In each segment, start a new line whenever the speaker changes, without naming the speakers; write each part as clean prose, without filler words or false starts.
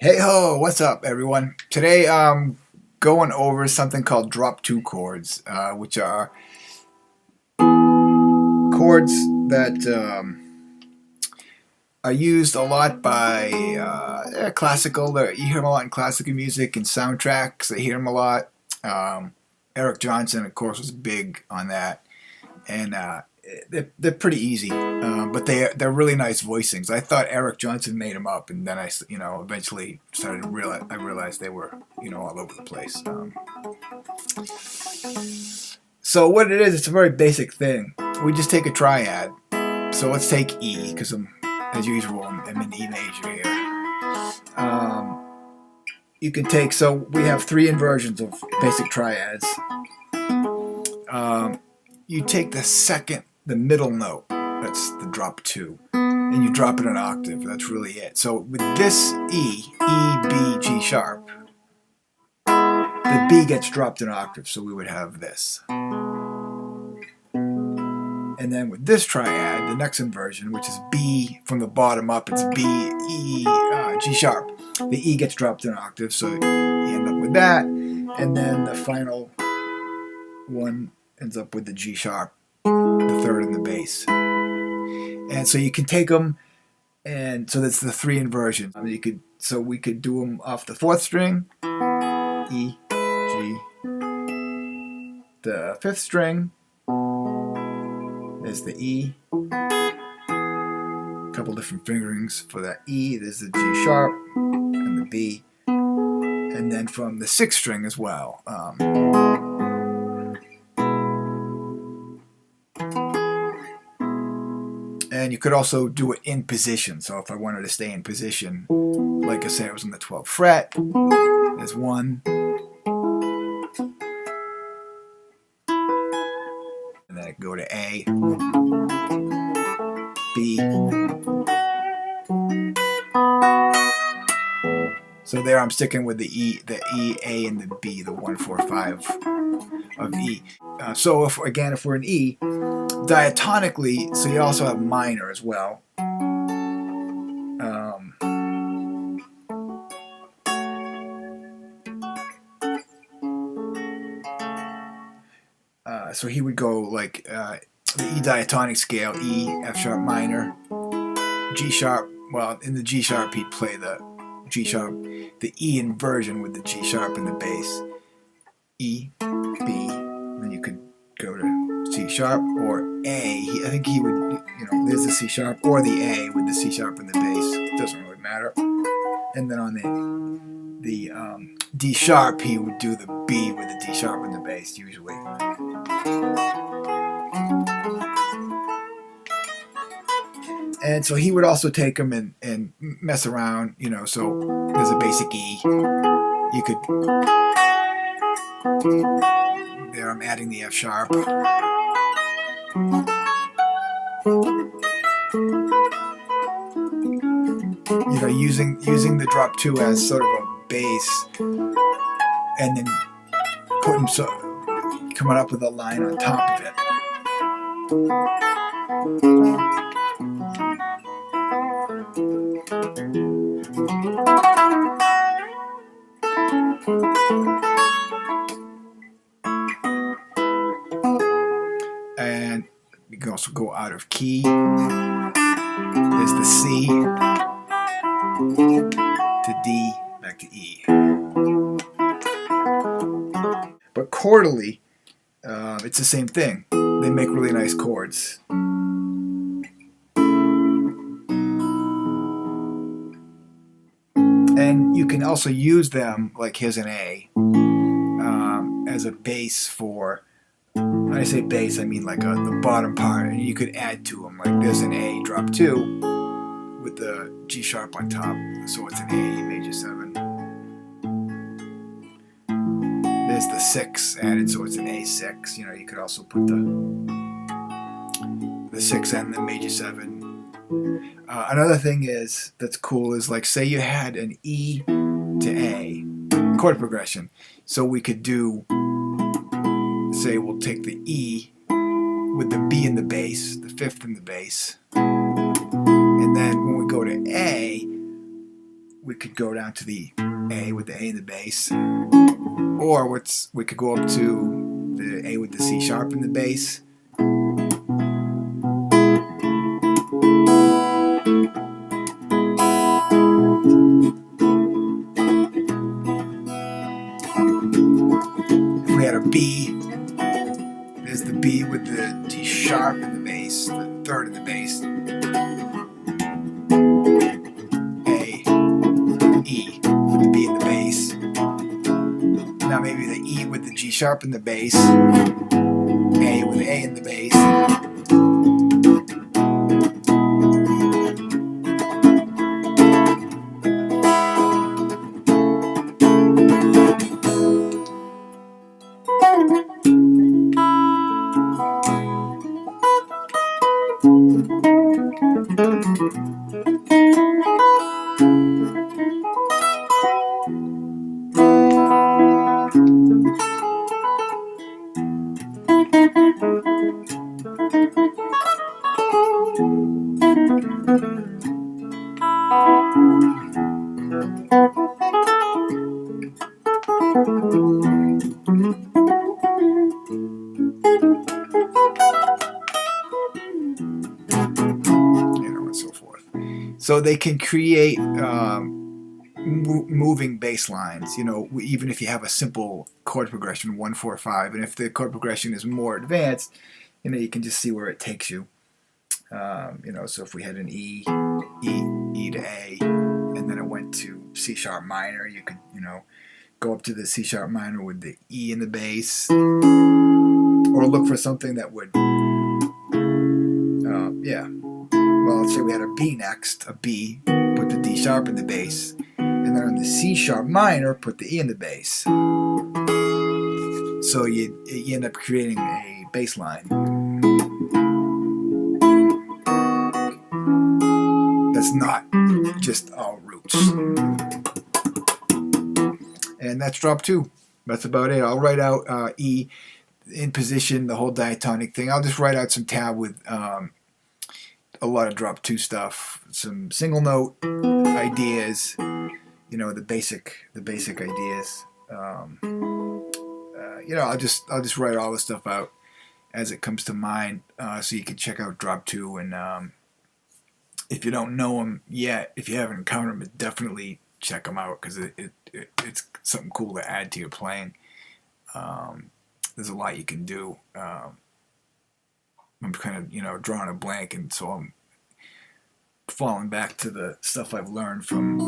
Hey ho, what's up everyone? Today I'm going over something called drop 2 chords, which are chords that are used a lot by classical. You hear them a lot in classical music and soundtracks. They hear them a lot. Eric Johnson, of course, was big on that, and they're pretty easy, but they're really nice voicings. I thought Eric Johnson made them up, and then I eventually started to realized they were all over the place. So what it is, it's a very basic thing. We just take a triad. So let's take E, because as usual I'm in E major here. You can take, so we have 3 inversions of basic triads. You take the middle note, that's the drop 2, and you drop it an octave. That's really it. So with this E, B, G sharp, the B gets dropped an octave, so we would have this. And then with this triad, the next inversion, which is B from the bottom up, it's B, E, G sharp. The E gets dropped an octave, so you end up with that. And then the final one ends up with the G sharp, the third in the bass. And so you can take them, and so that's the 3 inversions. So we could do them off the 4th string, E, G. The 5th string is the E. A couple different fingerings for that E. There's the G sharp and the B. And then from the 6th string as well. And you could also do it in position. So if I wanted to stay in position, like I said, it was on the 12th fret. There's 1. And then I go to A, B. So there I'm sticking with the E, A, and the B, the 1, 4, 5 of E. So if we're in E, diatonically, so you also have minor as well. So he would go like the E diatonic scale, E, F sharp minor, G sharp. Well, in the G sharp he'd play the G sharp, the E inversion with the G sharp in the bass, E, B, then you could go to C sharp or A. I think he would, there's the C sharp or the A with the C sharp in the bass. It doesn't really matter. And then on the D sharp, he would do the B with the D sharp in the bass usually. And so he would also take them and mess around, so there's a basic E. You could, there I'm adding the F sharp. Using the drop 2 as sort of a bass, and then coming up with a line on top of it. And you can also go out of key. There's the C to D, back to E. But chordally, it's the same thing. They make really nice chords. And you can also use them, like here's an A, as a bass for, when I say bass, I mean like the bottom part, and you could add to them. Like there's an A drop 2 with the G sharp on top, so it's an A major 7. There's the 6 added, so it's an A6. You could also put the 6 and the major 7. Another thing that's cool is, like, say you had an E to A chord progression, so we could do, say we'll take the E with the B in the bass, the 5th in the bass, and then when we go to A, we could go down to the A with the A in the bass, or we could go up to the A with the C sharp in the bass. If we had a B, there's the B with the D sharp in the bass, the third in the bass. A, E with the B in the bass. Now maybe the E with the G sharp in the bass, A with the A in the bass. And so forth. So they can create moving bass lines, even if you have a simple chord progression, 1, 4, 5, and if the chord progression is more advanced, you can just see where it takes you. So if we had an E to A, and then it went to C sharp minor, you could, go up to the C sharp minor with the E in the bass, or look for something that would, well, let's say we had a B next, a B, put the D sharp in the bass, and then on the C sharp minor, put the E in the bass. So you end up creating a bass line that's not just all roots. And that's drop 2. That's about it. I'll write out E in position, the whole diatonic thing. I'll just write out some tab with a lot of drop 2 stuff, some single note ideas, the basic ideas. I'll just write all this stuff out as it comes to mind, so you can check out drop 2. And if you don't know them yet, if you haven't encountered them, definitely check them out, because it's something cool to add to your playing. There's a lot you can do. I'm kind of drawing a blank, and so I'm falling back to the stuff I've learned from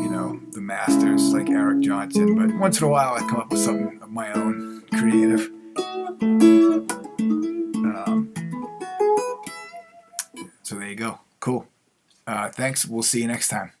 the masters like Eric Johnson. But once in a while I come up with something of my own, creative. So there you go. Cool. Thanks. We'll see you next time.